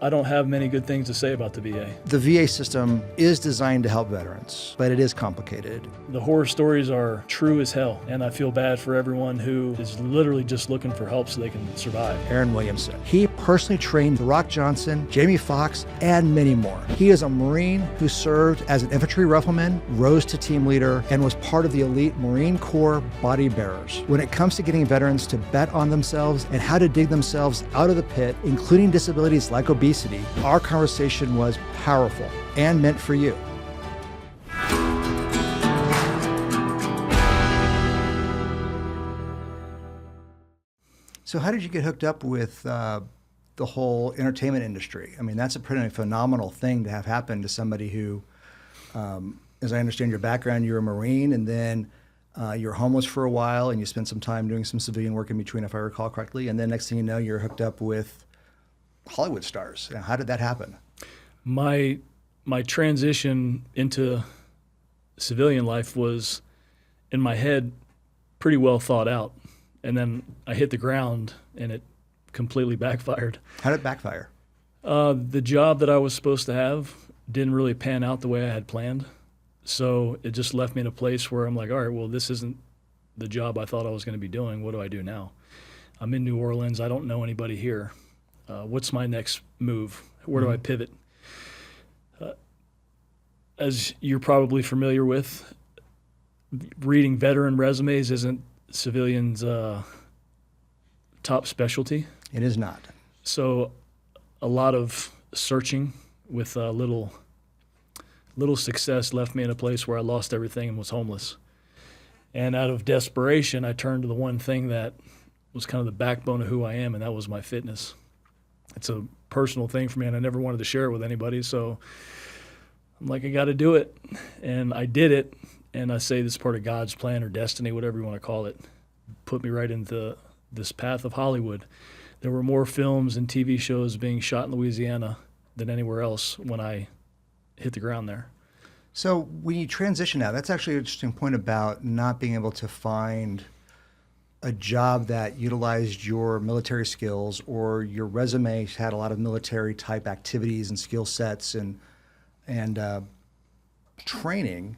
I don't have many good things to say about the VA. The VA system is designed to help veterans, but it is complicated. The horror stories are true as hell, and I feel bad for everyone who is literally just looking for help so they can survive. Aaron Williamson. He personally trained Dwayne Johnson, Jamie Foxx, and many more. He is a Marine who served as an infantry rifleman, rose to team leader, and was part of the elite Marine Corps body bearers. When it comes to getting veterans to bet on themselves and how to dig themselves out of the pit, including disabilities like obesity, our conversation was powerful and meant for you. So how did you get hooked up with the whole entertainment industry? I mean, that's a pretty phenomenal thing to have happen to somebody who, as I understand your background, you're a Marine, and then you were homeless for a while, and you spent some time doing some civilian work in between, if I recall correctly, and then next thing you know, you're hooked up with Hollywood stars. How did that happen? My transition into civilian life was, in my head, pretty well thought out. And then I hit the ground and it completely backfired. How did it backfire? The job that I was supposed to have didn't really pan out the way I had planned. So it just left me in a place where I'm like, all right, well, this isn't the job I thought I was going to be doing. What do I do now? I'm in New Orleans. I don't know anybody here. What's my next move? Where do I pivot? As you're probably familiar with, reading veteran resumes isn't civilians' top specialty. It is not. So a lot of searching with little success left me in a place where I lost everything and was homeless. And out of desperation, I turned to the one thing that was kind of the backbone of who I am, and that was my fitness. It's a personal thing for me, and I never wanted to share it with anybody. So I'm like, I got to do it. And I did it. And I say this is part of God's plan or destiny, whatever you want to call it. Put me right into this path of Hollywood. There were more films and TV shows being shot in Louisiana than anywhere else when I hit the ground there. So when you transition out, that's actually an interesting point about not being able to find a job that utilized your military skills, or your resume had a lot of military type activities and skill sets and training,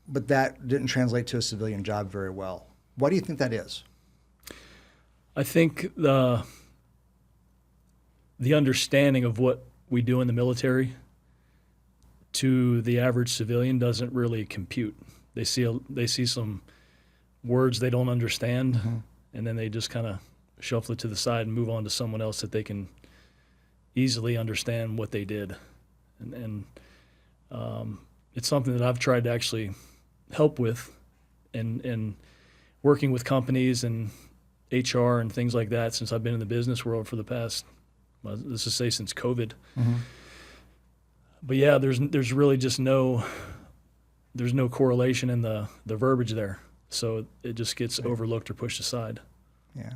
but that didn't translate to a civilian job very well. Why do you think that is? I think the understanding of what we do in the military to the average civilian doesn't really compute. They see some words they don't understand, and then they just kind of shuffle it to the side and move on to someone else that they can easily understand what they did. And it's something that I've tried to actually help with, and working with companies and HR and things like that since I've been in the business world for the past, let's just say since COVID. But yeah, there's really just no correlation in the verbiage there. So it just gets overlooked or pushed aside. Yeah.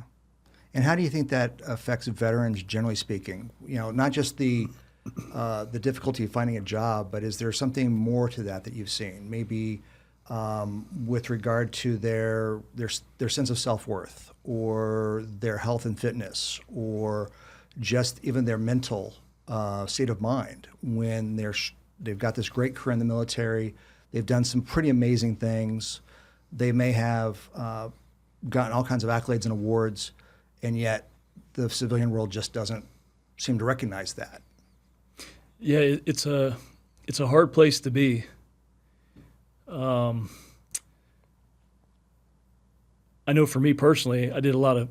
And how do you think that affects veterans, generally speaking? You know, not just the difficulty of finding a job, but is there something more to that you've seen? Maybe with regard to their sense of self-worth, or their health and fitness, or just even their mental state of mind when they've got this great career in the military, they've done some pretty amazing things. They may have gotten all kinds of accolades and awards, and yet the civilian world just doesn't seem to recognize that. Yeah, it's a hard place to be. I know for me personally, I did a lot of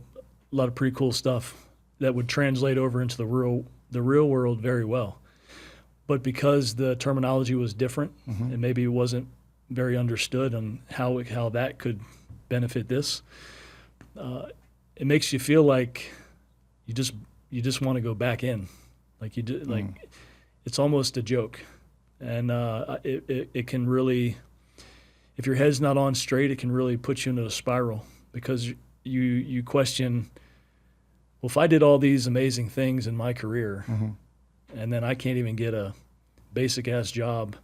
pretty cool stuff that would translate over into the real world very well. But because the terminology was different, and maybe it wasn't very understood on how that could benefit this, it makes you feel like you just want to go back in, like you do, like it's almost a joke, and it can really, if your head's not on straight, it can really put you into a spiral, because you question, well, if I did all these amazing things in my career, and then I can't even get a basic ass job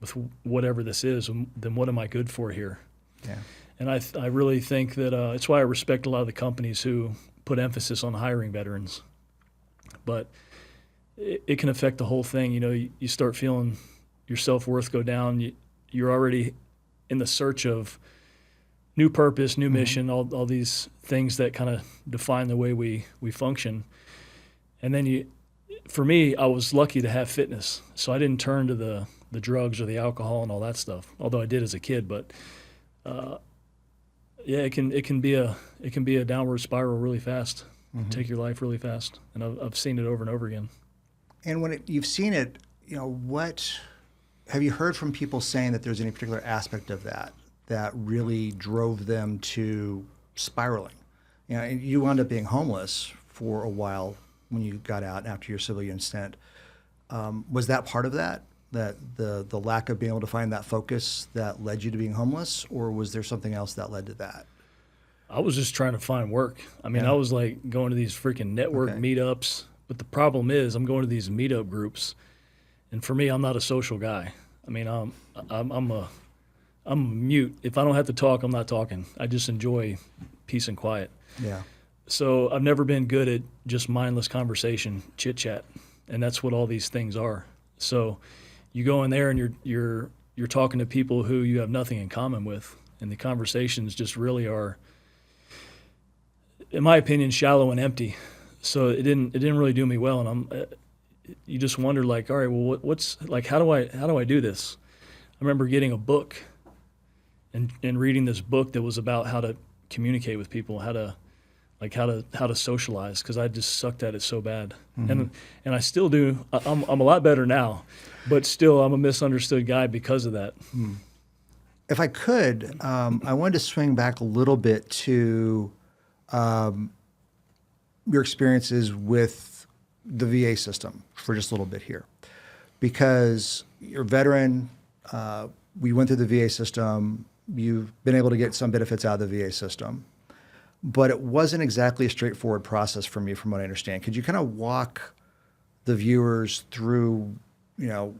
with whatever this is, then what am I good for here? Yeah. And I really think that it's why I respect a lot of the companies who put emphasis on hiring veterans. But it can affect the whole thing. You know, you start feeling your self-worth go down. You're already in the search of new purpose, new mission, all these things that kind of define the way we function. And then for me, I was lucky to have fitness, so I didn't turn to the drugs or the alcohol and all that stuff, although I did as a kid. But yeah, it can be a downward spiral really fast, take your life really fast, and I've seen it over and over again. And when you've seen it, you know, what have you heard from people saying that there's any particular aspect of that really drove them to spiraling? You know, and you wound up being homeless for a while when you got out after your civilian stint. Was that part of that the lack of being able to find that focus that led you to being homeless, or was there something else that led to that? I was just trying to find work. I mean, I was like going to these freaking network meetups, but the problem is I'm going to these meetup groups, and for me, I'm not a social guy. I mean, I'm a mute. If I don't have to talk, I'm not talking. I just enjoy peace and quiet. Yeah. So I've never been good at just mindless conversation, chit chat, and that's what all these things are. So you go in there and you're talking to people who you have nothing in common with, and the conversations just really are, in my opinion, shallow and empty. So it didn't really do me well, and you just wonder, like, all right, well, what's like, how do I do this? I remember getting a book and reading this book that was about how to communicate with people, how to socialize, because I just sucked at it so bad, and I still do. I'm a lot better now, but still I'm a misunderstood guy because of that. If I could, I wanted to swing back a little bit to your experiences with the VA system for just a little bit here, because you're a veteran. We went through the VA system. You've been able to get some benefits out of the VA system, but it wasn't exactly a straightforward process for me, from what I understand. Could you kind of walk the viewers through, you know,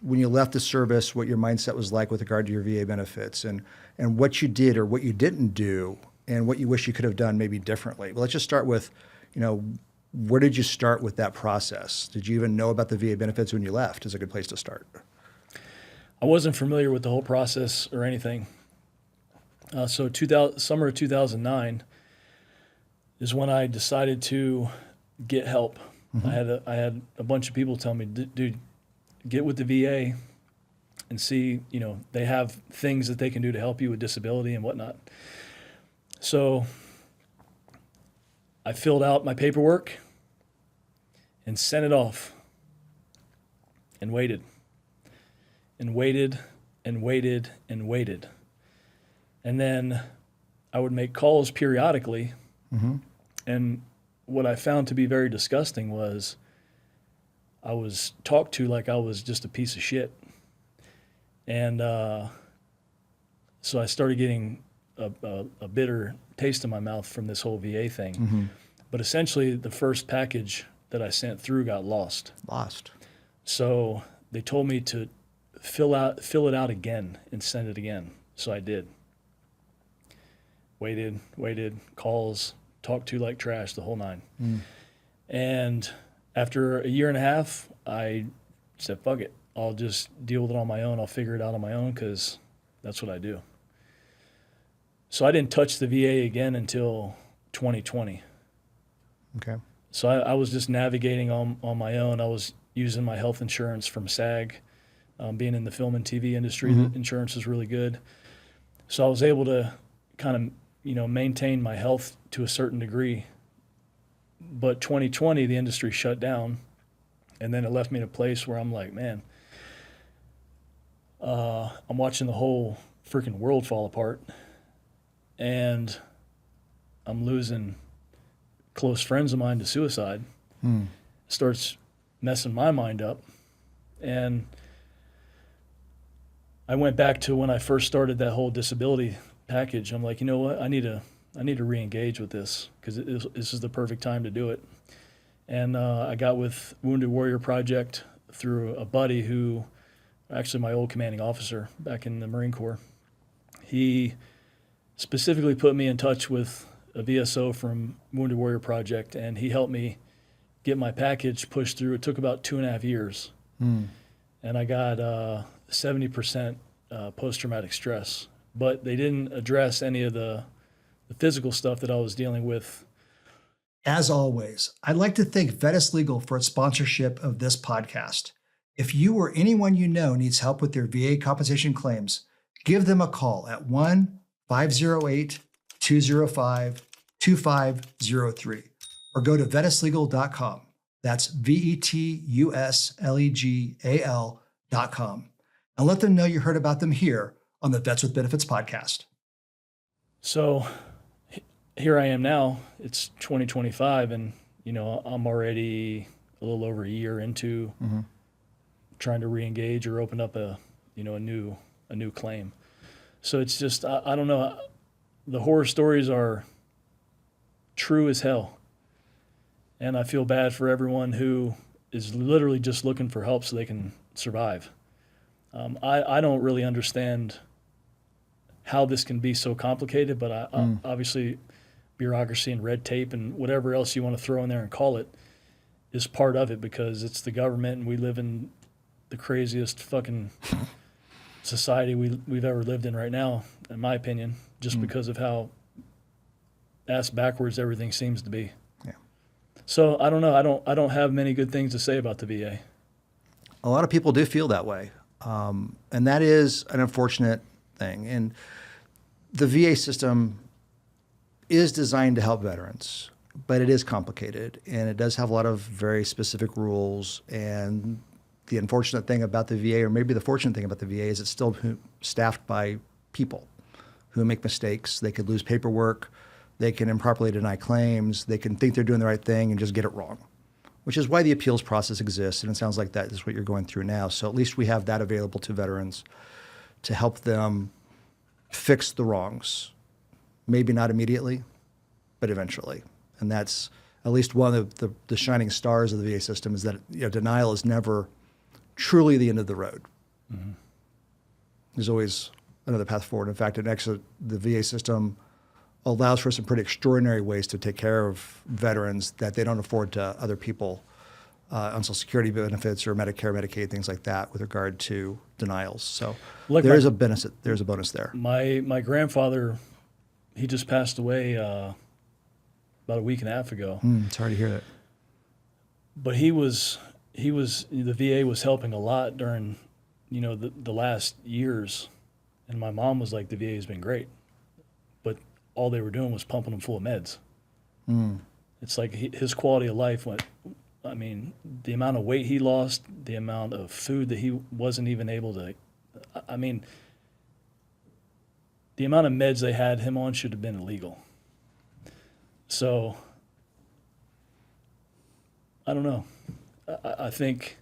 when you left the service, what your mindset was like with regard to your VA benefits, and what you did or what you didn't do, and what you wish you could have done maybe differently? Well, let's just start with, you know, where did you start with that process? Did you even know about the VA benefits when you left? Is a good place to start. I wasn't familiar with the whole process or anything. So summer of 2009 is when I decided to get help. I had a bunch of people tell me, dude, get with the VA and see, you know, they have things that they can do to help you with disability and whatnot. So I filled out my paperwork and sent it off and waited and waited and waited and waited. And then I would make calls periodically. And what I found to be very disgusting was I was talked to like I was just a piece of shit. And so I started getting a bitter taste in my mouth from this whole VA thing. But essentially, the first package that I sent through got lost. So they told me to fill it out again and send it again. So I did. Waited, calls, talked to like trash, the whole nine. And after a year and a half, I said, fuck it. I'll just deal with it on my own. I'll figure it out on my own, because that's what I do. So I didn't touch the VA again until 2020. Okay. So I was just navigating on my own. I was using my health insurance from SAG. Being in the film and TV industry, the insurance is really good. So I was able to kind of, you know, maintain my health to a certain degree. But 2020, the industry shut down, and then it left me in a place where I'm like, man, I'm watching the whole freaking world fall apart, and I'm losing close friends of mine to suicide. Starts messing my mind up. And I went back to when I first started that whole disability package. I'm like, you know what? I need to re-engage with this, because this is the perfect time to do it. And I got with Wounded Warrior Project through a buddy who, actually my old commanding officer back in the Marine Corps. He specifically put me in touch with a VSO from Wounded Warrior Project, and he helped me get my package pushed through. It took about 2.5 years. And I got 70% post-traumatic stress. But they didn't address any of the physical stuff that I was dealing with. As always, I'd like to thank Vetus Legal for its sponsorship of this podcast. If you or anyone you know needs help with their VA compensation claims, give them a call at 1-508-205-2503 or go to vetuslegal.com. That's VETUSLEGAL.com. And let them know you heard about them here on the Vets with Benefits podcast. So here I am now. It's 2025, and I'm already a little over a year into trying to re-engage or open up a new claim. So it's just I don't know. The horror stories are true as hell, and I feel bad for everyone who is literally just looking for help so they can survive. I don't really understand how this can be so complicated, but obviously bureaucracy and red tape and whatever else you want to throw in there and call it is part of it, because it's the government and we live in the craziest fucking society we've ever lived in right now, in my opinion, just because of how ass backwards everything seems to be. Yeah. So I don't know. I don't have many good things to say about the VA. A lot of people do feel that way. And that is an unfortunate thing. And the VA system is designed to help veterans, but it is complicated and it does have a lot of very specific rules. And the unfortunate thing about the VA, or maybe the fortunate thing about the VA, is it's still staffed by people who make mistakes. They could lose paperwork. They can improperly deny claims. They can think they're doing the right thing and just get it wrong, which is why the appeals process exists. And it sounds like that is what you're going through now. So at least we have that available to veterans to help them fix the wrongs. Maybe not immediately, but eventually. And that's at least one of the shining stars of the VA system, is that denial is never truly the end of the road. There's always another path forward. In fact, the VA system allows for some pretty extraordinary ways to take care of veterans that they don't afford to other people on Social Security benefits or Medicare, Medicaid, things like that, with regard to denials. So there is a benefit. There's a bonus there. My grandfather, he just passed away about a week and a half ago. Sorry to hear that. But the VA was helping a lot during, the last years. And my mom was like, the VA has been great. But all they were doing was pumping him full of meds. It's like his quality of life went, the amount of weight he lost, the amount of food that he wasn't even able to, the amount of meds they had him on should have been illegal. So, I don't know. I think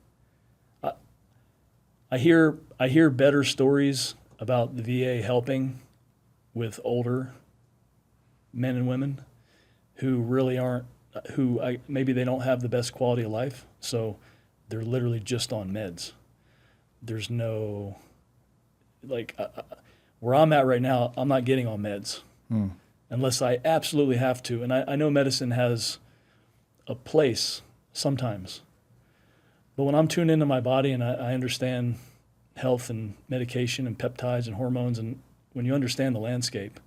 I hear better stories about the VA helping with older men and women who really aren't, maybe they don't have the best quality of life, so they're literally just on meds. There's no, where I'm at right now, I'm not getting on meds unless I absolutely have to. And I know medicine has a place sometimes, but when I'm tuned into my body and I understand health and medication and peptides and hormones, and when you understand the landscape,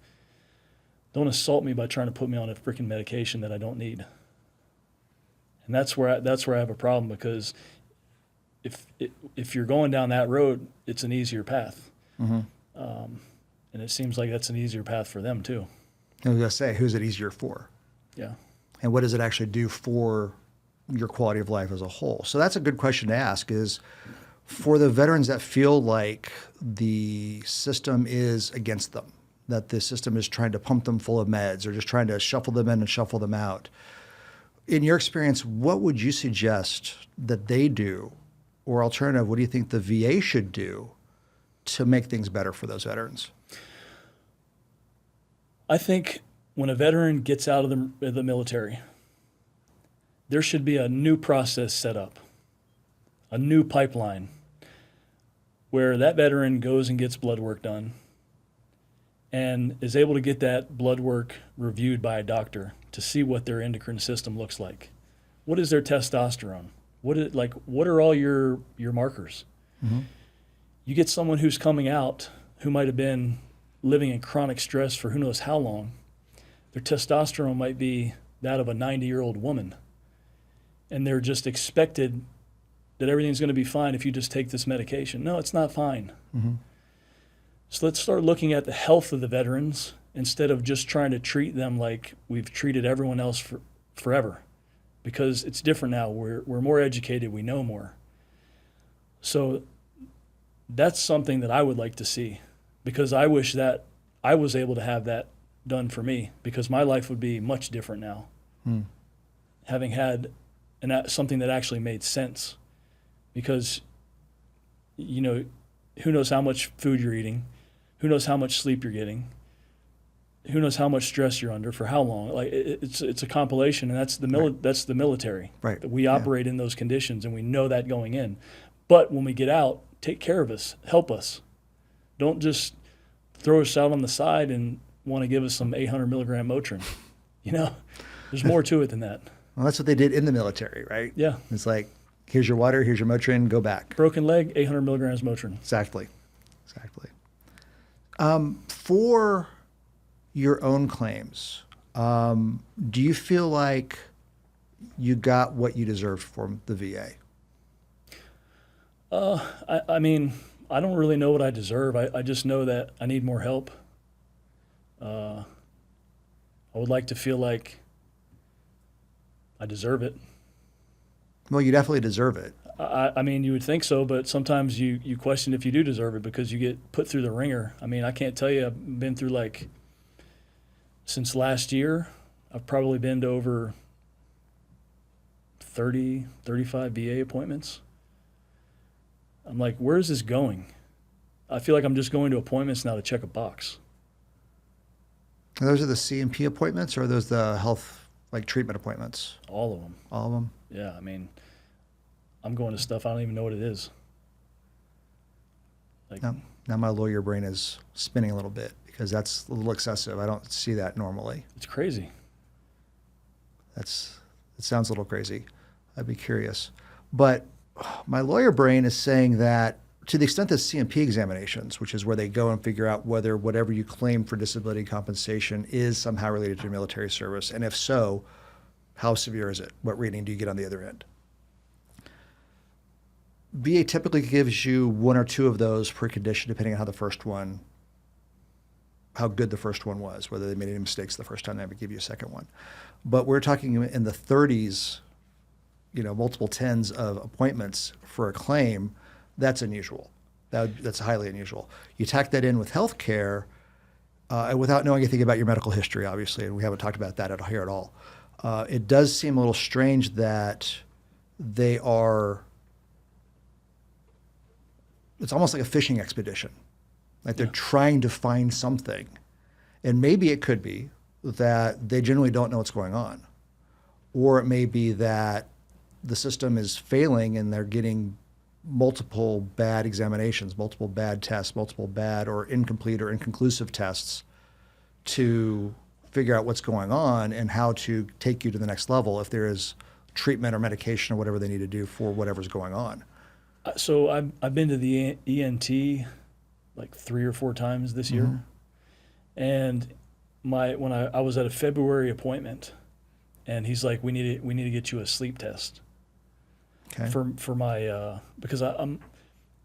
don't assault me by trying to put me on a freaking medication that I don't need. And that's where I have a problem, because if you're going down that road, it's an easier path. And it seems like that's an easier path for them too. I was going to say, who's it easier for? Yeah. And what does it actually do for your quality of life as a whole? So that's a good question to ask, is for the veterans that feel like the system is against them, that the system is trying to pump them full of meds or just trying to shuffle them in and shuffle them out. In your experience, what would you suggest that they do, or alternative, what do you think the VA should do to make things better for those veterans? I think when a veteran gets out of the military, there should be a new process set up, a new pipeline, where that veteran goes and gets blood work done and is able to get that blood work reviewed by a doctor to see what their endocrine system looks like. what is their testosterone? What are all your markers? Mm-hmm. You get someone who's coming out who might have been living in chronic stress for who knows how long. Their testosterone might be that of a 90-year-old woman. And they're just expected that everything's going to be fine if you just take this medication. No, it's not fine. Mm-hmm. So let's start looking at the health of the veterans instead of just trying to treat them like we've treated everyone else forever. Because it's different now. We're more educated. We know more. So that's something that I would like to see, because I wish that I was able to have that done for me, because my life would be much different now. Having had something that actually made sense. Because, you know, who knows how much food you're eating, who knows how much sleep you're getting, who knows how much stress you're under for how long. Like it's a compilation, and that's the military. Right. We operate in those conditions, and we know that going in. But when we get out, take care of us, help us. Don't just throw us out on the side and want to give us some 800 milligram Motrin. You know, there's more to it than that. Well, that's what they did in the military, right? Yeah. It's like, here's your water, here's your Motrin, go back. Broken leg, 800 milligrams Motrin. Exactly. For your own claims, do you feel like you got what you deserved from the VA? I mean, I don't really know what I deserve. I just know that I need more help. I would like to feel like I deserve it. Well, you definitely deserve it. I mean, you would think so, but sometimes you question if you do deserve it because you get put through the ringer. I mean, I can't tell you, I've been through since last year, I've probably been to over 30, 35 VA appointments. I'm like, where is this going? I feel like I'm just going to appointments now to check a box. And those are the C&P appointments, or are those the health, treatment appointments? All of them. All of them? Yeah, I mean, I'm going to stuff I don't even know what it is. Now my lawyer brain is spinning a little bit because that's a little excessive. I don't see that normally. It's crazy. It sounds a little crazy. I'd be curious. But my lawyer brain is saying that to the extent that C&P examinations, which is where they go and figure out whether whatever you claim for disability compensation is somehow related to your military service, and if so, how severe is it? What rating do you get on the other end? VA typically gives you one or two of those per condition, depending on how good the first one was, whether they made any mistakes the first time, they would give you a second one. But we're talking in the 30s, multiple tens of appointments for a claim. That's unusual. That's highly unusual. You tack that in with healthcare, without knowing anything about your medical history, obviously, and we haven't talked about that here at all. It does seem a little strange that they are. It's almost like a fishing expedition. Like they're trying to find something. And maybe it could be that they generally don't know what's going on. Or it may be that the system is failing and they're getting multiple bad examinations, multiple bad tests, multiple bad or incomplete or inconclusive tests to figure out what's going on and how to take you to the next level if there is treatment or medication or whatever they need to do for whatever's going on. So I've been to the ENT 3 or 4 times this year, and when I was at a February appointment, and he's like, we need to get you a sleep test. Okay. For my because I'm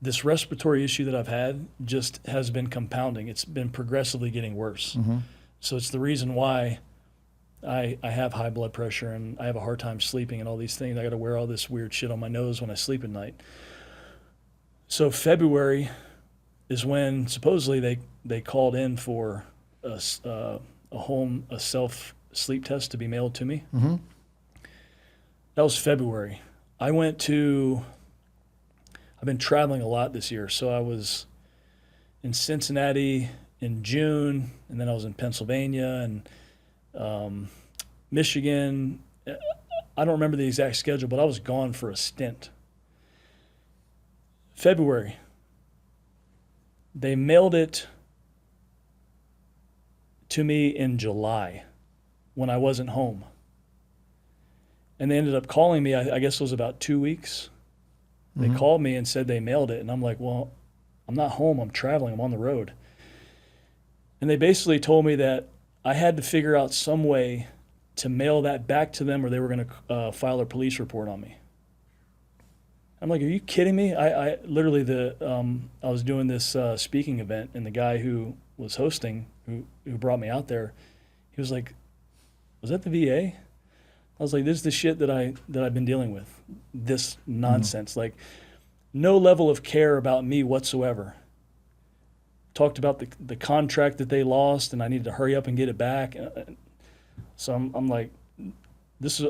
this respiratory issue that I've had just has been compounding. It's been progressively getting worse. So it's the reason why I have high blood pressure and I have a hard time sleeping and all these things. I got to wear all this weird shit on my nose when I sleep at night. So February is when supposedly they called in for a self sleep test to be mailed to me. That was February. I've been traveling a lot this year, so I was in Cincinnati in June, and then I was in Pennsylvania and Michigan. I don't remember the exact schedule, but I was gone for a stint. February. They mailed it to me in July when I wasn't home. And they ended up calling me, I guess it was about 2 weeks. They called me and said they mailed it. And I'm like, well, I'm not home. I'm traveling. I'm on the road. And they basically told me that I had to figure out some way to mail that back to them or they were going to file a police report on me. I'm like, are you kidding me? I literally, I was doing this speaking event, and the guy who was hosting, who brought me out there, he was like, was that the VA? I was like, this is the shit that I've been dealing with. This nonsense. Like, no level of care about me whatsoever. Talked about the contract that they lost, and I needed to hurry up and get it back. So I'm like, this is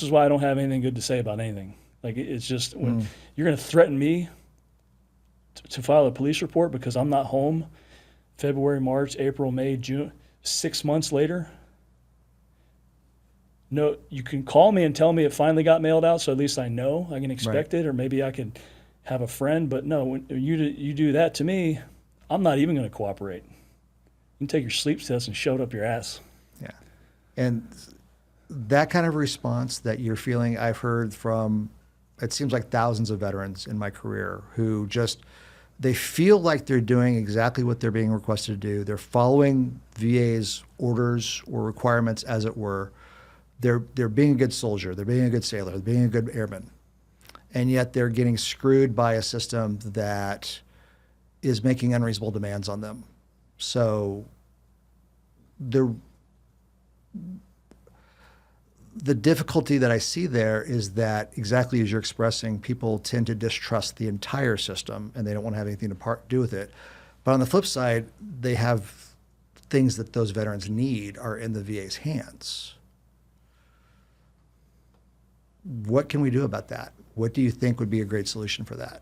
why I don't have anything good to say about anything. Like, it's just when you're going to threaten me to file a police report because I'm not home February, March, April, May, June, 6 months later. No, you can call me and tell me it finally got mailed out, so at least I know I can expect it, or maybe I could have a friend. But no, when you do that to me, I'm not even going to cooperate. You can take your sleep test and shove it up your ass. Yeah. And that kind of response that you're feeling, I've heard from, it seems like thousands of veterans in my career who just, they feel like they're doing exactly what they're being requested to do. They're following VA's orders or requirements, as it were. They're being a good soldier. They're being a good sailor. They're being a good airman. And yet they're getting screwed by a system that is making unreasonable demands on them. So the difficulty that I see there is that, exactly as you're expressing, people tend to distrust the entire system and they don't want to have anything to do with it. But on the flip side, they have things that those veterans need are in the VA's hands. What can we do about that? What do you think would be a great solution for that?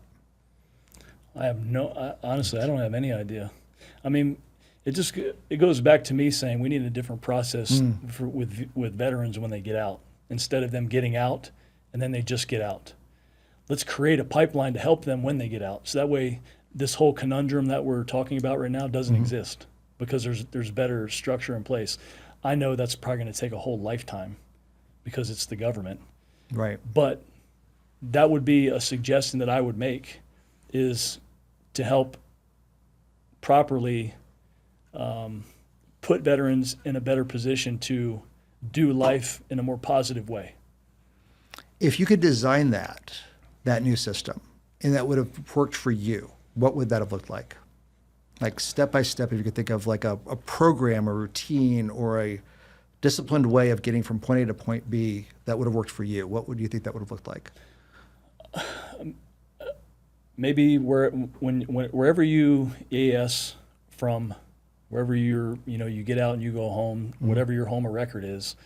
Honestly, I don't have any idea. I mean, it goes back to me saying we need a different process with veterans when they get out, instead of them getting out and then they just get out. Let's create a pipeline to help them when they get out. So that way this whole conundrum that we're talking about right now doesn't exist, because there's better structure in place. I know that's probably going to take a whole lifetime because it's the government. Right. But that would be a suggestion that I would make, is to help properly put veterans in a better position to do life in a more positive way. If you could design that new system, and that would have worked for you, what would that have looked like? Like step by step, if you could think of like a program, a routine, or a disciplined way of getting from point A to point B that would have worked for you, what would you think that would have looked like? Maybe wherever you EAS from, wherever you get out and you go home, whatever your home of record is,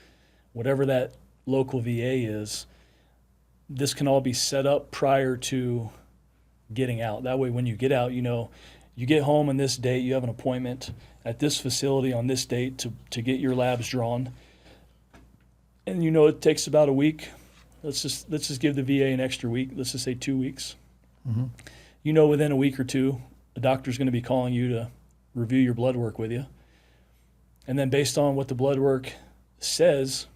whatever that local VA is, this can all be set up prior to getting out. That way, when you get out, you get home on this date, you have an appointment at this facility on this date to get your labs drawn. And it takes about a week. Let's just give the VA an extra week. Let's just say 2 weeks. Within a week or two, a doctor's going to be calling you to review your blood work with you. And then based on what the blood work says,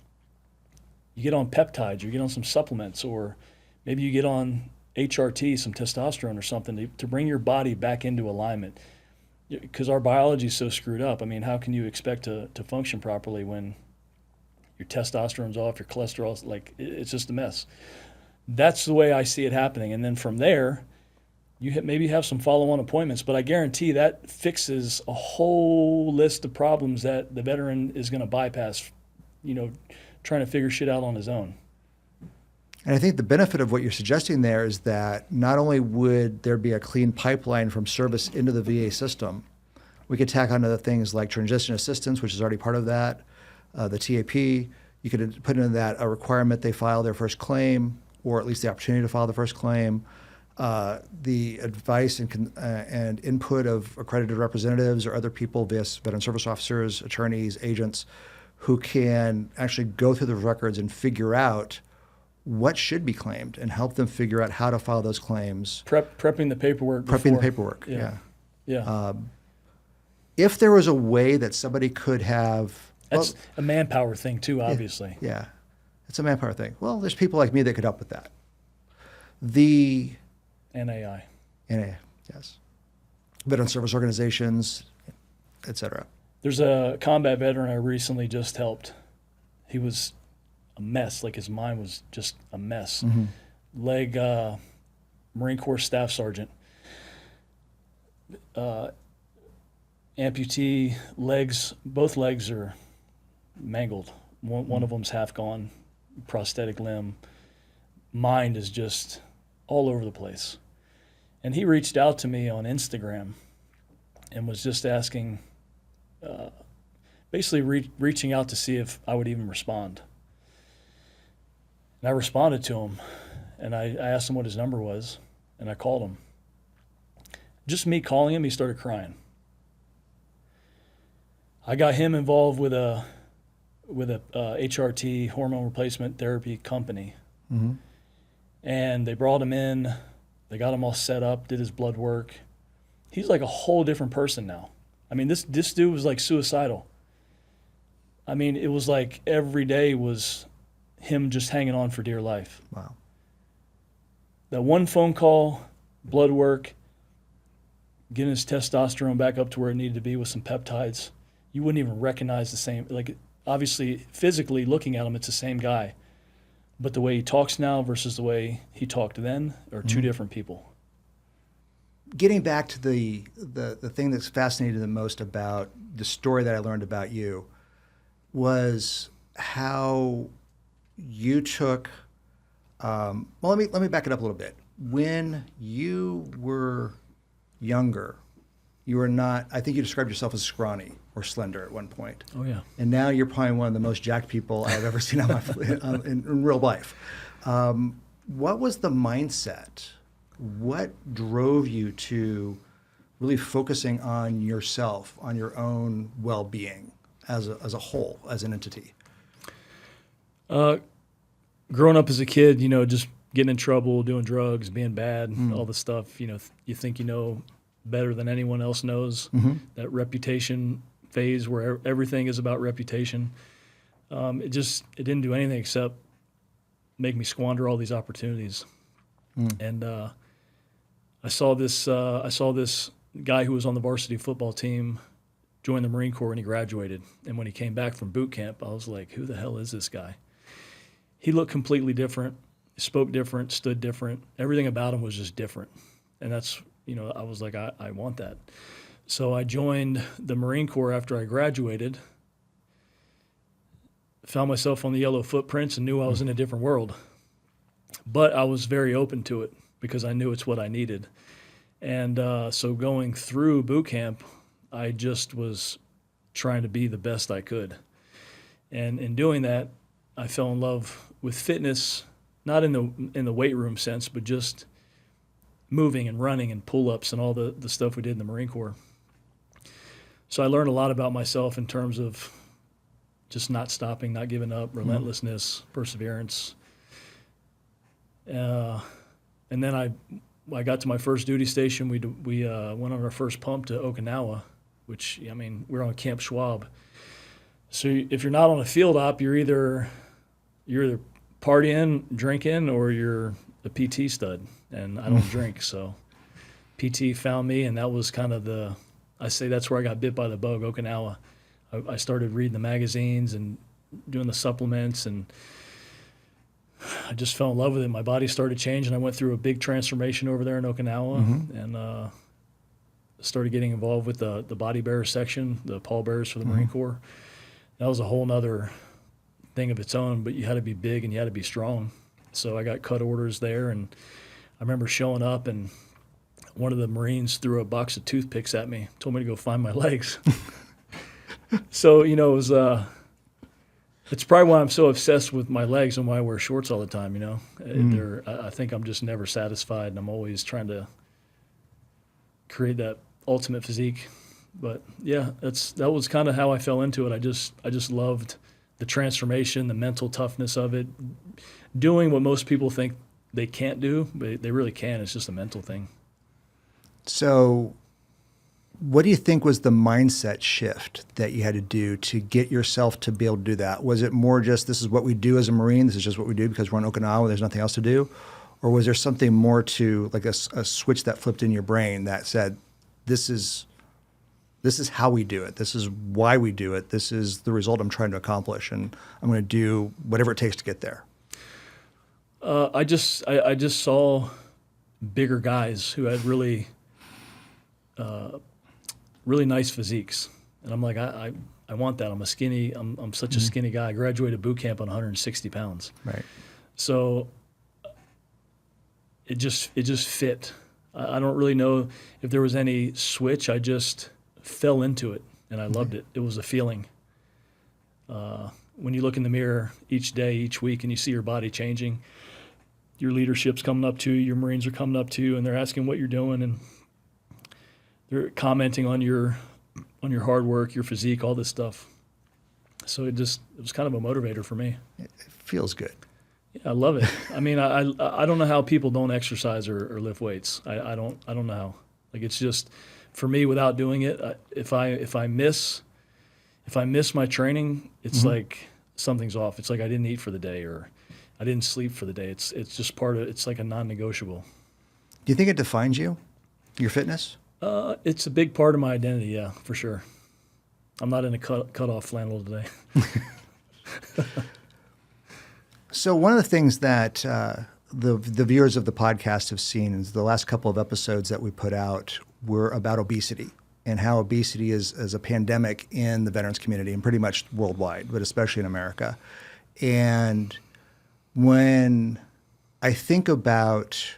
you get on peptides, you get on some supplements, or maybe you get on HRT, some testosterone or something to bring your body back into alignment. Because our biology is so screwed up. I mean, how can you expect to function properly when your testosterone's off, your cholesterol's it's just a mess. That's the way I see it happening. And then from there, you maybe have some follow-on appointments, but I guarantee that fixes a whole list of problems that the veteran is going to bypass, trying to figure shit out on his own. And I think the benefit of what you're suggesting there is that not only would there be a clean pipeline from service into the VA system, we could tack on other things like transition assistance, which is already part of that, the TAP. You could put into that a requirement they file their first claim, or at least the opportunity to file the first claim, the advice and input of accredited representatives or other people, veteran service officers, attorneys, agents, who can actually go through the records and figure out what should be claimed and help them figure out how to file those claims. Prepping the paperwork. Prepping the paperwork, yeah. If there was a way that somebody could have... That's a manpower thing too, obviously. Yeah. It's a manpower thing. Well, there's people like me that could help with that. The NAI. NA, yes, veteran service organizations, etc. There's a combat veteran I recently just helped. He was a mess. Like his mind was just a mess. Leg, Marine Corps Staff Sergeant. Amputee, legs, both legs are mangled. One of them's half gone, prosthetic limb. Mind is just all over the place. And he reached out to me on Instagram and was just asking, basically reaching out to see if I would even respond. And I responded to him, and I asked him what his number was, and I called him. Just me calling him, he started crying. I got him involved with a HRT, hormone replacement therapy company. And they brought him in, they got him all set up, did his blood work. He's like a whole different person now. I mean, this dude was like suicidal. I mean, it was like every day was him just hanging on for dear life. Wow. That one phone call, blood work, getting his testosterone back up to where it needed to be with some peptides. You wouldn't even recognize the same, like obviously physically looking at him, it's the same guy. But the way he talks now versus the way he talked then are two different people. Getting back to the thing that's fascinated the most about the story that I learned about you was how you took, well, let me back it up a little bit. When you were younger, you were not, I think you described yourself as scrawny or slender at one point. Oh, yeah. And now you're probably one of the most jacked people I've ever seen in real life. What was the mindset? What drove you to really focusing on yourself, on your own well-being as a whole, as an entity? Growing up as a kid, just getting in trouble, doing drugs, being bad, all the stuff, you think you know better than anyone else knows. That reputation phase where everything is about reputation. It didn't do anything except make me squander all these opportunities. And I saw this guy who was on the varsity football team join the Marine Corps when he graduated. And when he came back from boot camp, I was like, who the hell is this guy? He looked completely different, spoke different, stood different. Everything about him was just different. And that's, I was like, I want that. So I joined the Marine Corps after I graduated, found myself on the yellow footprints and knew I was in a different world. But I was very open to it because I knew it's what I needed. And so going through boot camp, I just was trying to be the best I could. And in doing that, I fell in love with fitness, not in the weight room sense, but just moving and running and pull-ups and all the stuff we did in the Marine Corps. So I learned a lot about myself in terms of just not stopping, not giving up, relentlessness, perseverance. And then I got to my first duty station. We went on our first pump to Okinawa, which, we're on Camp Schwab. So if you're not on a field op, you're either partying, drinking, or you're a PT stud. And I don't drink, so PT found me, and that was kind of I say that's where I got bit by the bug, Okinawa. I started reading the magazines and doing the supplements, and I just fell in love with it. My body started changing. I went through a big transformation over there in Okinawa, and started getting involved with the body bearer section, the pallbearers for the Marine Corps. That was a whole nother thing of its own, but you had to be big and you had to be strong. So I got cut orders there, and I remember showing up, and one of the Marines threw a box of toothpicks at me, told me to go find my legs. So, it was, it's probably why I'm so obsessed with my legs and why I wear shorts all the time, I think I'm just never satisfied, and I'm always trying to create that ultimate physique. But yeah, that was kind of how I fell into it. I just loved the transformation, the mental toughness of it, doing what most people think they can't do, but they really can. It's just a mental thing. So What do you think was the mindset shift that you had to do to get yourself to be able to do that? Was it more just this is what we do as a Marine, this is just what we do because we're in Okinawa, there's nothing else to do? Or was there something more to like a switch that flipped in your brain that said, this is how we do it, this is why we do it, this is the result I'm trying to accomplish, and I'm going to do whatever it takes to get there? I just saw bigger guys who had really nice physiques, and I'm like, I want that. I'm such a skinny guy. I graduated boot camp on 160 pounds. Right. So it just fit. I don't really know if there was any switch. I just fell into it, and I loved it. It was a feeling. When you look in the mirror each day, each week, and you see your body changing, your leadership's coming up to you, your Marines are coming up to you, and they're asking what you're doing, and they're commenting on your hard work, your physique, all this stuff. So it was kind of a motivator for me. It feels good. Yeah, I love it. I mean, I don't know how people don't exercise or lift weights. I don't know how. Like, it's just, for me, without doing it, if I miss my training, it's like something's off. It's like I didn't eat for the day, or I didn't sleep for the day. It's just part of, it's like a non-negotiable. Do you think it defines you, your fitness? It's a big part of my identity, yeah, for sure. I'm not in a cut-off flannel today. So one of the things that the viewers of the podcast have seen is the last couple of episodes that we put out were about obesity and how obesity is a pandemic in the veterans community and pretty much worldwide, but especially in America. And when I think about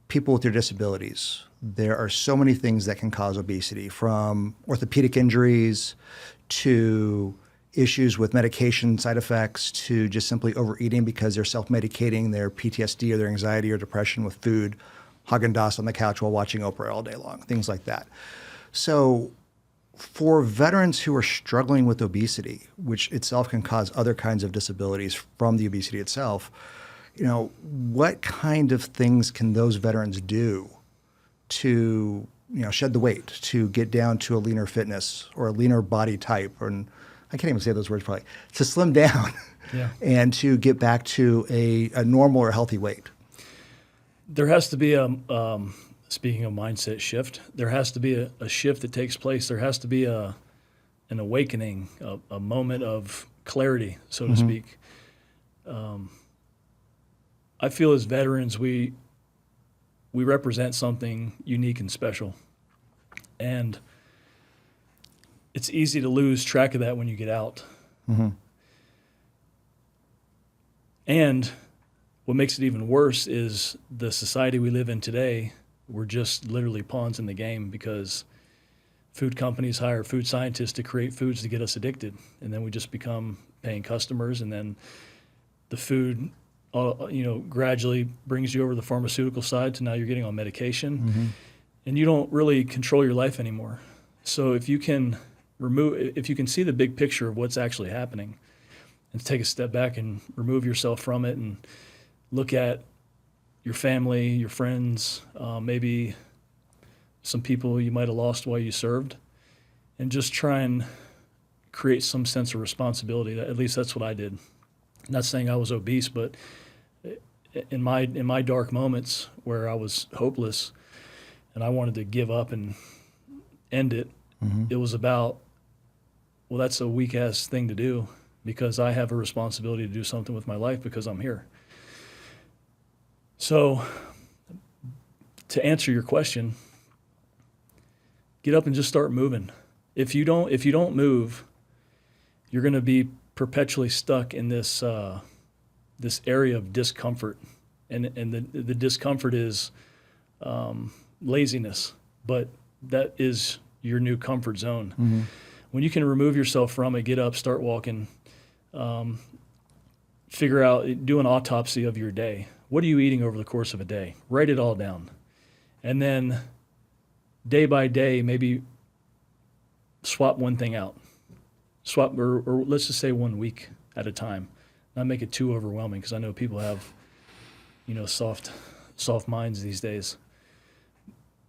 people with their disabilities, there are so many things that can cause obesity, from orthopedic injuries to issues with medication side effects to just simply overeating because they're self-medicating their PTSD or their anxiety or depression with food, Haagen-Dazs on the couch while watching Oprah all day long, things like that. So for veterans who are struggling with obesity, which itself can cause other kinds of disabilities from the obesity itself, what kind of things can those veterans do to, shed the weight, to get down to a leaner fitness or a leaner body type, and I can't even say those words probably, to slim down and to get back to a normal or healthy weight? There has to be speaking of mindset shift, there has to be a shift that takes place. There has to be an awakening, a moment of clarity, so to speak. I feel as veterans, we represent something unique and special. And it's easy to lose track of that when you get out. And what makes it even worse is the society we live in today. We're just literally pawns in the game because food companies hire food scientists to create foods to get us addicted. And then we just become paying customers, and then the food gradually brings you over the pharmaceutical side to now you're getting on medication, and you don't really control your life anymore. So if you can see the big picture of what's actually happening and take a step back and remove yourself from it and look at your family, your friends, maybe some people you might have lost while you served, and just try and create some sense of responsibility. At least that's what I did. I'm not saying I was obese, but in my dark moments where I was hopeless and I wanted to give up and end it, it was about, well, that's a weak-ass thing to do because I have a responsibility to do something with my life because I'm here. So to answer your question, get up and just start moving. If you don't move, you're going to be perpetually stuck in this this area of discomfort, and the discomfort is laziness, but that is your new comfort zone. When you can remove yourself from it, get up, start walking, figure out, do an autopsy of your day. What are you eating over the course of a day? Write it all down, and then day by day, maybe swap one thing out. Swap, or let's just say 1 week at a time. Not make it too overwhelming because I know people have, soft minds these days.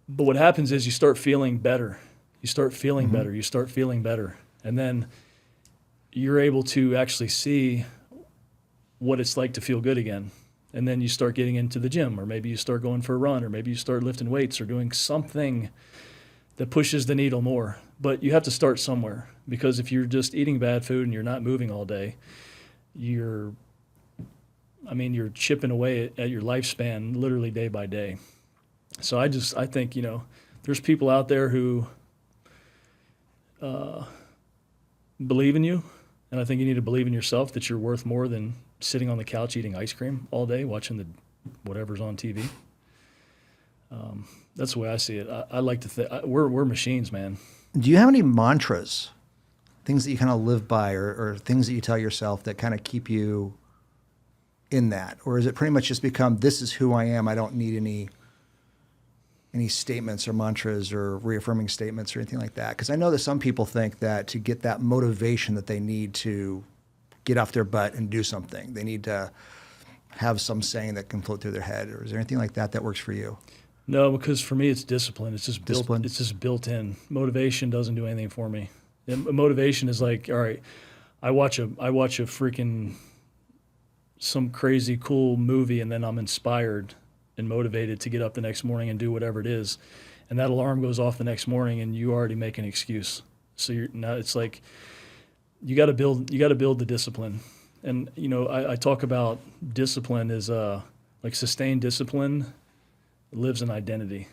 But what happens is you start feeling better. You start feeling better. You start feeling better. And then you're able to actually see what it's like to feel good again. And then you start getting into the gym, or maybe you start going for a run, or maybe you start lifting weights or doing something that pushes the needle more. But you have to start somewhere, because if you're just eating bad food and you're not moving all day, you're chipping away at your lifespan literally day by day. So I think, there's people out there who believe in you, and I think you need to believe in yourself that you're worth more than sitting on the couch eating ice cream all day, watching whatever's on TV. That's the way I see it. I like to think we're machines, man. Do you have any mantras, things that you kind of live by, or things that you tell yourself that kind of keep you in that? Or is it pretty much just become, this is who I am, I don't need any statements or mantras or reaffirming statements or anything like that? Because I know that some people think that to get that motivation that they need to get off their butt and do something, they need to have some saying that can float through their head. Or is there anything like that that works for you? No, because for me it's discipline. It's just Discipline? It's just built in. Motivation doesn't do anything for me. And motivation is like, all right, I watch a freaking some crazy cool movie, and then I'm inspired and motivated to get up the next morning and do whatever it is. And that alarm goes off the next morning, and you already make an excuse. So now it's like you got to build the discipline. And I talk about discipline is like sustained discipline lives in identity.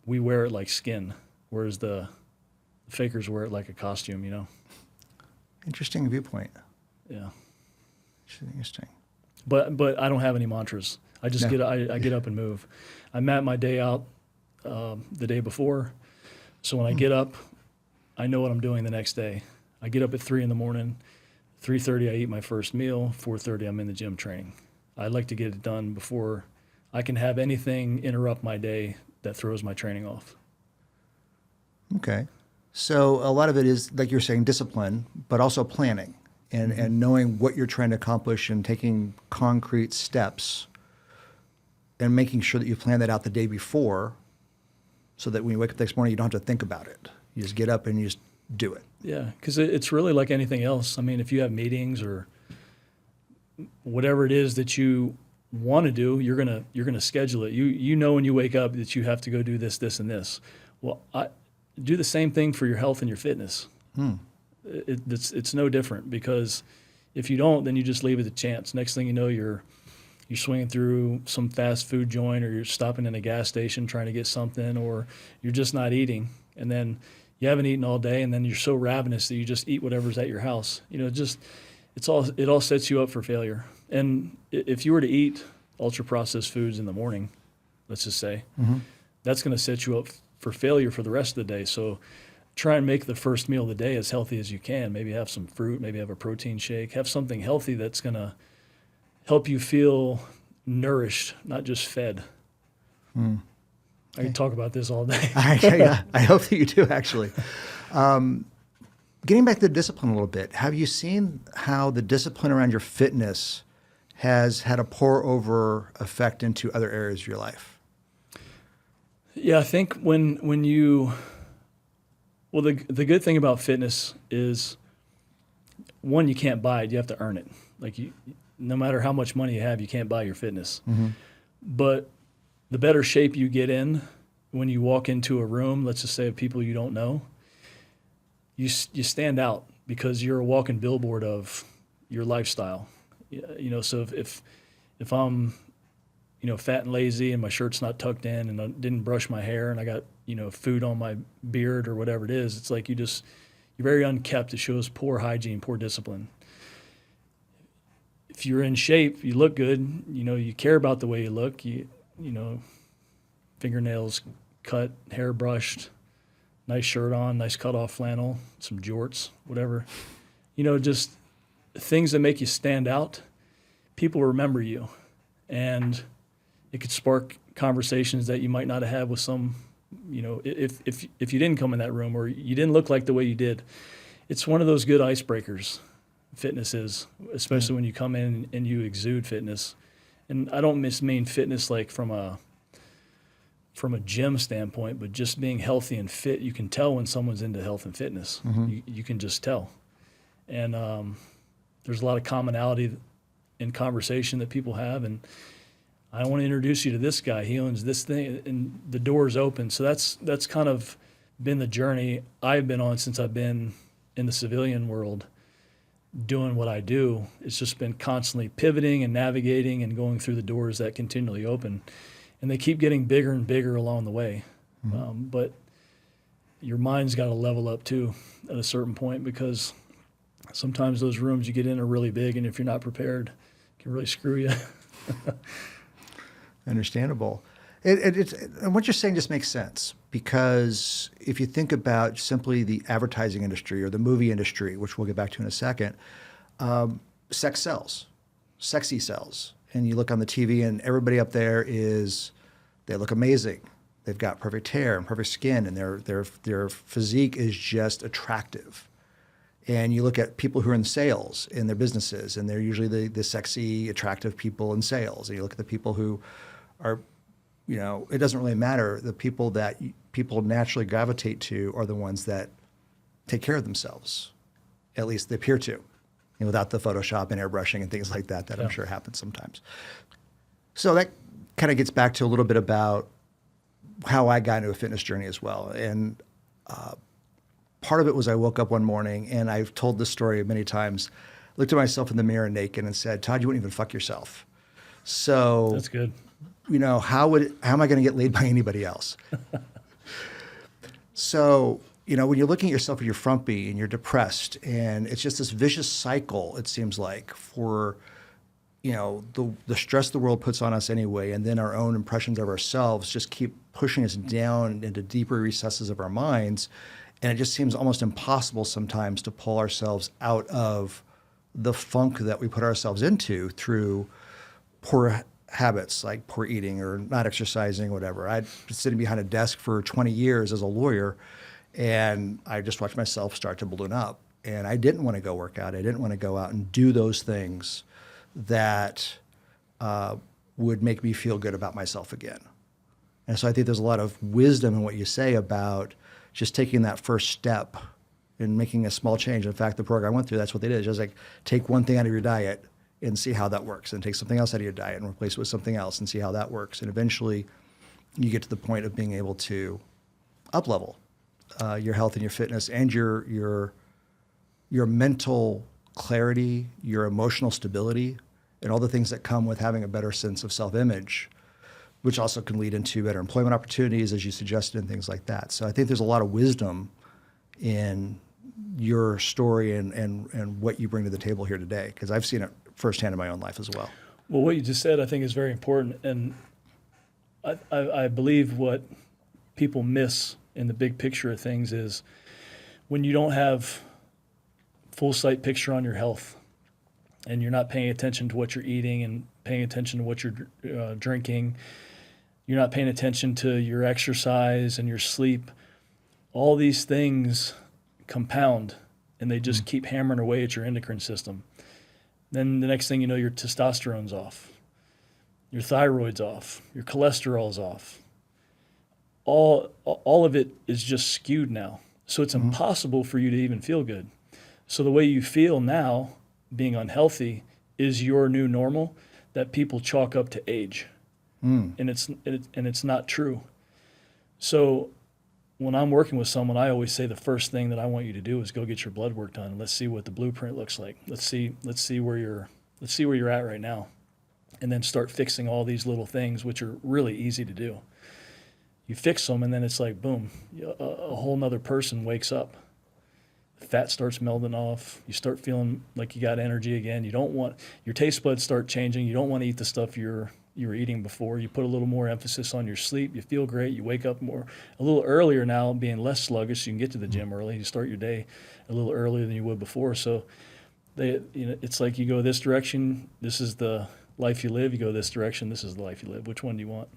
We wear it like skin, whereas the fakers wear it like a costume. Interesting viewpoint. Yeah. Interesting. But I don't have any mantras. I just I get up and move. I map my day out the day before, so when I get up, I know what I'm doing the next day. I get up at 3 a.m. 3:30 I eat my first meal. 4:30 I'm in the gym training. I like to get it done before I can have anything interrupt my day that throws my training off. Okay. So a lot of it is, like you're saying, discipline, but also planning and knowing what you're trying to accomplish and taking concrete steps and making sure that you plan that out the day before, so that when you wake up the next morning, you don't have to think about it. You just get up and you just do it. Yeah, because it's really like anything else. I mean, if you have meetings or whatever it is that you want to do, you're gonna schedule it. You know when you wake up that you have to go do this, this, and this. Well, I do the same thing for your health and your fitness. It's no different, because if you don't, then you just leave it to chance. Next thing you know, you're swinging through some fast food joint, or you're stopping in a gas station trying to get something, or you're just not eating, and then you haven't eaten all day, and then you're so ravenous that you just eat whatever's at your house. It all sets you up for failure. And if you were to eat ultra processed foods in the morning, let's just say, that's going to set you up for failure for the rest of the day. So try and make the first meal of the day as healthy as you can. Maybe have some fruit, maybe have a protein shake, have something healthy that's going to help you feel nourished, not just fed. I can talk about this all day. I hope that you do, actually. Getting back to the discipline a little bit, have you seen how the discipline around your fitness has had a pour-over effect into other areas of your life? Yeah, I think when you – well, the good thing about fitness is, one, you can't buy it. You have to earn it. Like, no matter how much money you have, you can't buy your fitness. But the better shape you get in when you walk into a room, let's just say of people you don't know, you stand out because you're a walking billboard of your lifestyle. So if I'm fat and lazy and my shirt's not tucked in and I didn't brush my hair and I got food on my beard or whatever it is, it's like you're very unkept. It shows poor hygiene, poor discipline. If you're in shape, you look good, you care about the way you look, fingernails cut, hair brushed, nice shirt on, nice cut-off flannel, some jorts, whatever. Just things that make you stand out. People remember you, and it could spark conversations that you might not have had with some, if you didn't come in that room or you didn't look like the way you did. It's one of those good icebreakers, fitness is, especially when you come in and you exude fitness. And I don't mean fitness like from from a gym standpoint, but just being healthy and fit, you can tell when someone's into health and fitness. You can just tell. And there's a lot of commonality in conversation that people have. And I want to introduce you to this guy. He owns this thing, and the door's open. So that's kind of been the journey I've been on since I've been in the civilian world doing what I do. It's just been constantly pivoting and navigating and going through the doors that continually open. And they keep getting bigger and bigger along the way. But your mind's got to level up too at a certain point, because sometimes those rooms you get in are really big, and if you're not prepared, it can really screw you. Understandable. And what you're saying just makes sense, because if you think about simply the advertising industry or the movie industry, which we'll get back to in a second, sex sells, sexy sells. And you look on the TV and everybody up there they look amazing. They've got perfect hair and perfect skin, and their physique is just attractive. And you look at people who are in sales in their businesses, and they're usually the sexy, attractive people in sales. And you look at the people who are, it doesn't really matter. The people that people naturally gravitate to are the ones that take care of themselves. At least they appear to, without the Photoshop and airbrushing and things like that I'm sure happens sometimes. So that kind of gets back to a little bit about how I got into a fitness journey as well. And part of it was I woke up one morning, and I've told this story many times, looked at myself in the mirror naked and said, Todd, you wouldn't even fuck yourself. So That's good. How am I going to get laid by anybody else? So, when you're looking at yourself and you're frumpy and you're depressed, and it's just this vicious cycle, it seems like, for, the stress the world puts on us anyway, and then our own impressions of ourselves just keep pushing us down into deeper recesses of our minds. And it just seems almost impossible sometimes to pull ourselves out of the funk that we put ourselves into through poor habits like poor eating or not exercising, whatever. I'd been sitting behind a desk for 20 years as a lawyer, and I just watched myself start to balloon up. And I didn't want to go work out. I didn't want to go out and do those things that would make me feel good about myself again. And so I think there's a lot of wisdom in what you say about just taking that first step and making a small change. In fact, the program I went through, that's what they did. It's just like take one thing out of your diet and see how that works, and take something else out of your diet and replace it with something else and see how that works. And eventually you get to the point of being able to up-level your health and your fitness and your mental clarity, your emotional stability, and all the things that come with having a better sense of self-image, which also can lead into better employment opportunities, as you suggested, and things like that. So I think there's a lot of wisdom in your story and what you bring to the table here today, because I've seen it firsthand in my own life as well. Well, what you just said, I think, is very important. And I believe what people miss in the big picture of things is when you don't have full sight picture on your health, and you're not paying attention to what you're eating and paying attention to what you're drinking, you're not paying attention to your exercise and your sleep, all these things compound, and they just keep hammering away at your endocrine system. Then the next thing you know, your testosterone's off, your thyroid's off, your cholesterol's off. All of it is just skewed now. So it's impossible for you to even feel good. So the way you feel now, being unhealthy, is your new normal that people chalk up to age. And it's not true. So when I'm working with someone, I always say the first thing that I want you to do is go get your blood work done. Let's see what the blueprint looks like. Let's see where you're at right now, and then start fixing all these little things, which are really easy to do. You fix them, and then it's like boom, a whole nother person wakes up. Fat starts melting off. You start feeling like you got energy again. You don't want your taste buds start changing. You don't want to eat the stuff you were eating before. You put a little more emphasis on your sleep. You feel great. You wake up a little earlier now, being less sluggish. You can get to the gym early. You start your day a little earlier than you would before. So, it's like you go this direction. This is the life you live. You go this direction. This is the life you live. Which one do you want?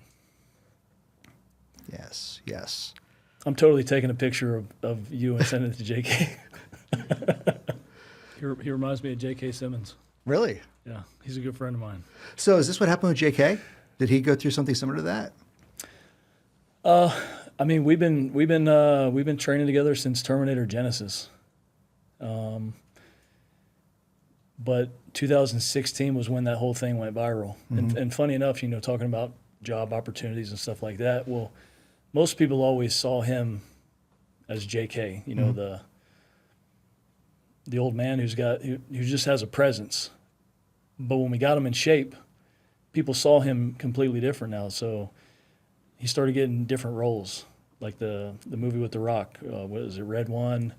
Yes, yes. I'm totally taking a picture of you and sending it to J.K. He reminds me of J.K. Simmons. Really? Yeah, he's a good friend of mine. So is this what happened with J.K.? Did he go through something similar to that? I mean, we've been training together since Terminator Genesis. But 2016 was when that whole thing went viral. And funny enough, talking about job opportunities and stuff like that. Well, most people always saw him as J.K. The old man who just has a presence. But when we got him in shape, people saw him completely different now. So he started getting different roles, like the movie with The Rock. What is it, Red One,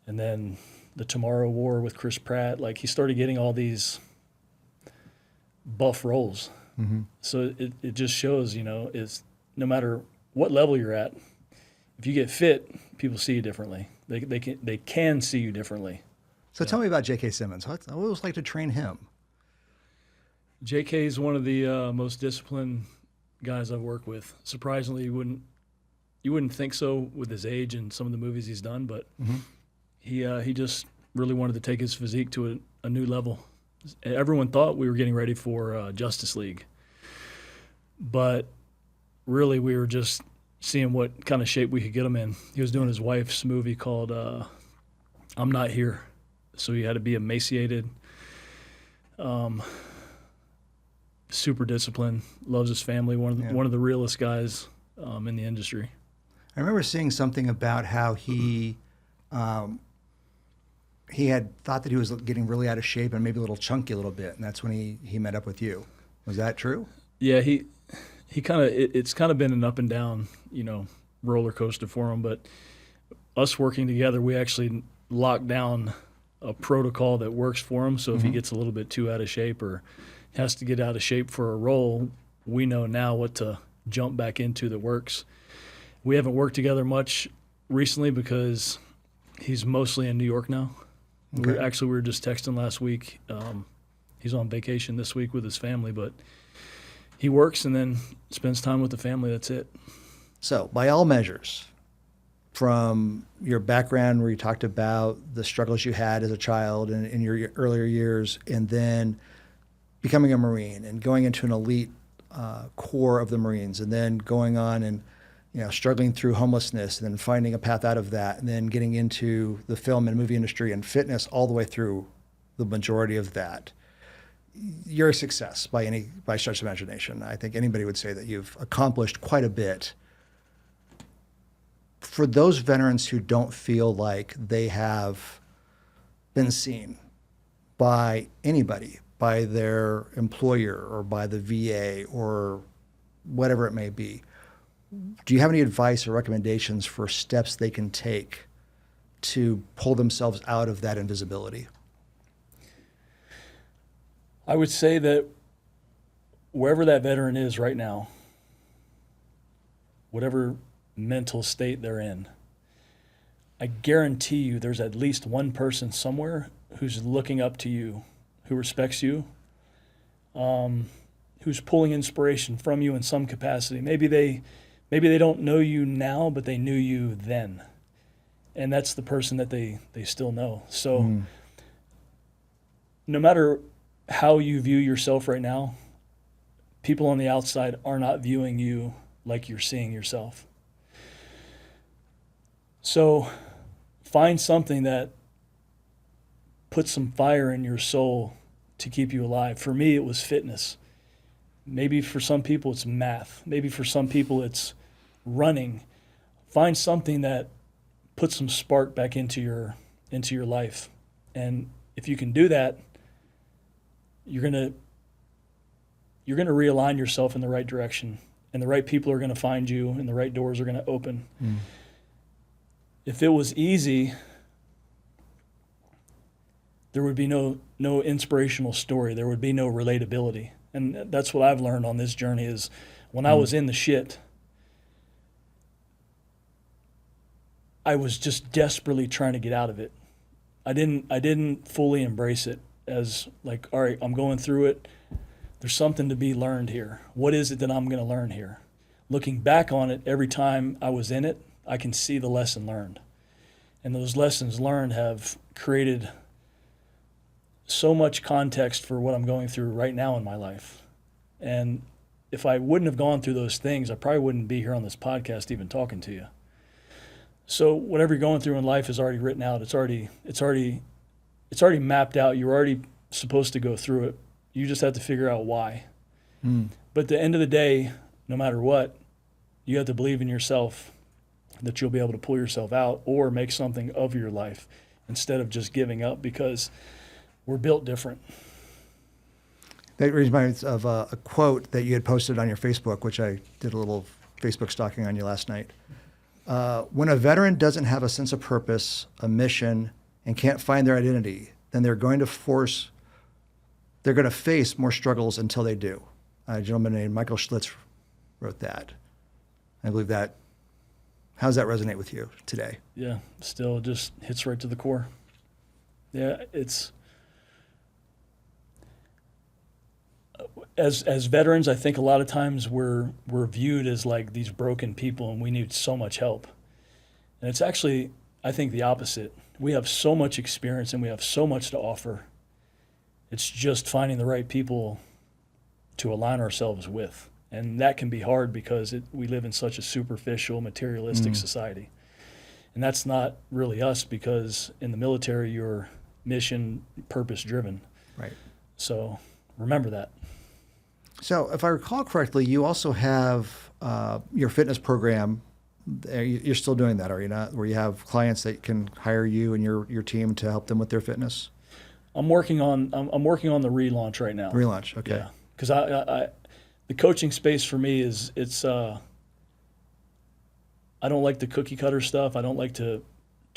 and then the Tomorrow War with Chris Pratt. Like, he started getting all these buff roles. So it just shows, it's no matter what level you're at, if you get fit, people see you differently. They can see you differently. So tell me about J.K. Simmons. What was it like to train him? J.K. is one of the most disciplined guys I've worked with. Surprisingly, you wouldn't think so with his age and some of the movies he's done, but he just really wanted to take his physique to a new level. Everyone thought we were getting ready for Justice League, but really we were just seeing what kind of shape we could get him in. He was doing his wife's movie called I'm Not Here, so he had to be emaciated, super disciplined, loves his family, one of the realest guys in the industry. I remember seeing something about how he had thought that he was getting really out of shape and maybe a little chunky a little bit, and that's when he met up with you. Was that true? Yeah, he kind of it's kind of been an up and down, roller coaster for him. But us working together, we actually locked down a protocol that works for him. So if he gets a little bit too out of shape or has to get out of shape for a role, we know now what to jump back into that works. We haven't worked together much recently because he's mostly in New York now. Okay. We were just texting last week. He's on vacation this week with his family, but he works and then spends time with the family. That's it. So, by all measures, from your background where you talked about the struggles you had as a child and in your earlier years, and then becoming a Marine and going into an elite corps of the Marines, and then going on and struggling through homelessness, and then finding a path out of that, and then getting into the film and movie industry and fitness all the way through the majority of that. You're a success by stretch of imagination. I think anybody would say that you've accomplished quite a bit. For those veterans who don't feel like they have been seen by anybody, by their employer or by the VA or whatever it may be, do you have any advice or recommendations for steps they can take to pull themselves out of that invisibility? I would say that wherever that veteran is right now, whatever mental state they're in, I guarantee you there's at least one person somewhere who's looking up to you, who respects you, who's pulling inspiration from you in some capacity. Maybe they don't know you now, but they knew you then. And that's the person that they still know. So no matter how you view yourself right now, people on the outside are not viewing you like you're seeing yourself. So find something that puts some fire in your soul to keep you alive. For me, it was fitness. Maybe for some people it's math. Maybe for some people it's running. Find something that puts some spark back into your life. And if you can do that, you're gonna realign yourself in the right direction, and the right people are gonna find you, and the right doors are gonna open. If it was easy, there would be no inspirational story. There would be no relatability. And that's what I've learned on this journey is when I was in the shit, I was just desperately trying to get out of it. I didn't fully embrace it as like, all right, I'm going through it. There's something to be learned here. What is it that I'm going to learn here? Looking back on it, every time I was in it, I can see the lesson learned. And those lessons learned have created so much context for what I'm going through right now in my life. And if I wouldn't have gone through those things, I probably wouldn't be here on this podcast even talking to you. So whatever you're going through in life is already written out. It's already mapped out. You're already supposed to go through it. You just have to figure out why. But at the end of the day, no matter what, you have to believe in yourself that you'll be able to pull yourself out or make something of your life instead of just giving up, because we're built different. That reminds me of a quote that you had posted on your Facebook, which I did a little Facebook stalking on you last night. When a veteran doesn't have a sense of purpose, a mission, and can't find their identity, then they're going to face more struggles until they do. A gentleman named Michael Schlitz wrote that. I believe that. How does that resonate with you today? Yeah, still just hits right to the core. Yeah, it's as veterans, I think a lot of times we're viewed as like these broken people and we need so much help. And it's actually, I think, the opposite. We have so much experience and we have so much to offer. It's just finding the right people to align ourselves with. And that can be hard because we live in such a superficial, materialistic society. And that's not really us, because in the military, you're mission, purpose driven. Right. So remember that. So if I recall correctly, you also have your fitness program. You're still doing that, are you not? Where you have clients that can hire you and your team to help them with their fitness? I'm working on the relaunch right now. Relaunch, okay. Yeah, because I the coaching space for me is I don't like the cookie cutter stuff. I don't like to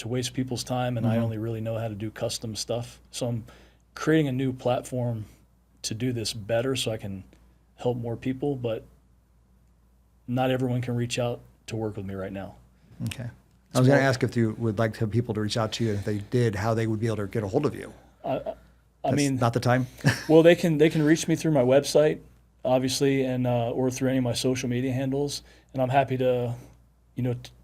waste people's time, and I only really know how to do custom stuff. So I'm creating a new platform to do this better, so I can help more people. But not everyone can reach out to work with me right now. Okay. I was going to ask if you would like to have people to reach out to you, and if they did, how they would be able to get a hold of you. I mean, not the time. Well, they can reach me through my website, obviously, and or through any of my social media handles, and I'm happy to,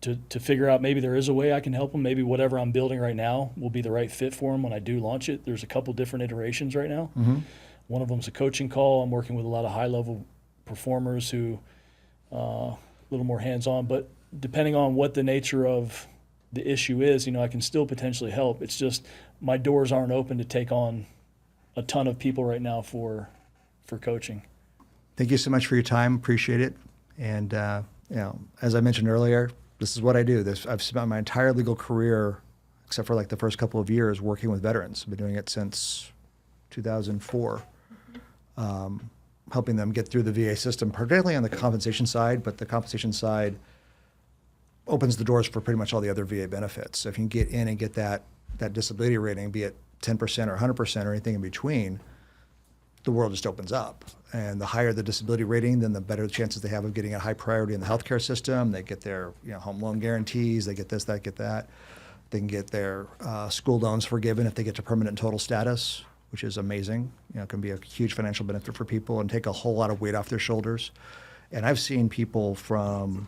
to figure out, maybe there is a way I can help them. Maybe whatever I'm building right now will be the right fit for them when I do launch it. There's a couple different iterations right now. One of them is a coaching call. I'm working with a lot of high-level performers who a little more hands-on, but depending on what the nature of the issue is, I can still potentially help. It's just my doors aren't open to take on a ton of people right now for coaching. Thank you so much for your time. Appreciate it. And as I mentioned earlier, this is what I do. I've spent my entire legal career, except for like the first couple of years, working with veterans. I've been doing it since 2004, helping them get through the VA system, particularly on the compensation side. But the compensation side opens the doors for pretty much all the other VA benefits. So if you can get in and get that disability rating, be it 10% or 100% or anything in between, the world just opens up. And the higher the disability rating, then the better the chances they have of getting a high priority in the healthcare system. They get their home loan guarantees. They get this, that, get that. They can get their school loans forgiven if they get to permanent and total status, which is amazing. It can be a huge financial benefit for people and take a whole lot of weight off their shoulders. And I've seen people from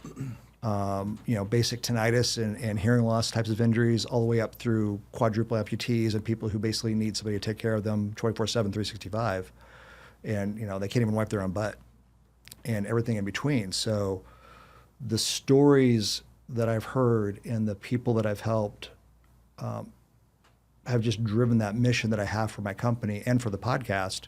basic tinnitus and hearing loss types of injuries all the way up through quadruple amputees and people who basically need somebody to take care of them 24/7, 365. And, they can't even wipe their own butt and everything in between. So the stories that I've heard and the people that I've helped have just driven that mission that I have for my company and for the podcast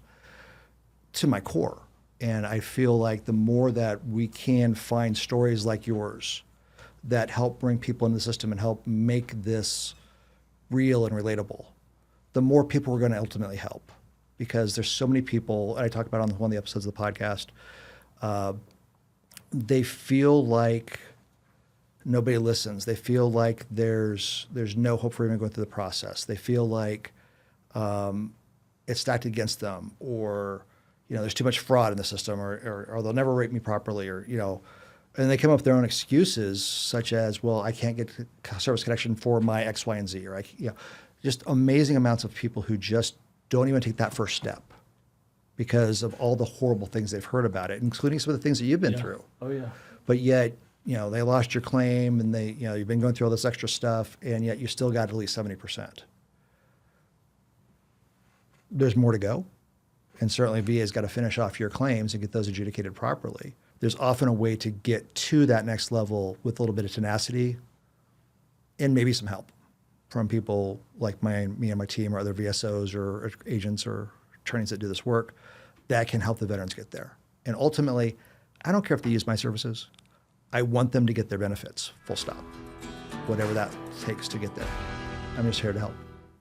to my core. And I feel like the more that we can find stories like yours that help bring people in the system and help make this real and relatable, the more people we're going to ultimately help. Because there's so many people, and I talked about on one of the episodes of the podcast, they feel like nobody listens. They feel like there's no hope for even going through the process. They feel like it's stacked against them, or there's too much fraud in the system, or they'll never rate me properly, or and they come up with their own excuses, such as, well, I can't get service connection for my X, Y, and Z, or just amazing amounts of people who just don't even take that first step because of all the horrible things they've heard about it, including some of the things that you've been through. Oh yeah. But yet, they lost your claim, and you've been going through all this extra stuff, and yet you still got at least 70%. There's more to go. and certainly VA's got to finish off your claims and get those adjudicated properly. There's often a way to get to that next level with a little bit of tenacity and maybe some help from people like me and my team or other VSOs or agents or attorneys that do this work that can help the veterans get there. And ultimately, I don't care if they use my services. I want them to get their benefits, full stop, whatever that takes to get there. I'm just here to help.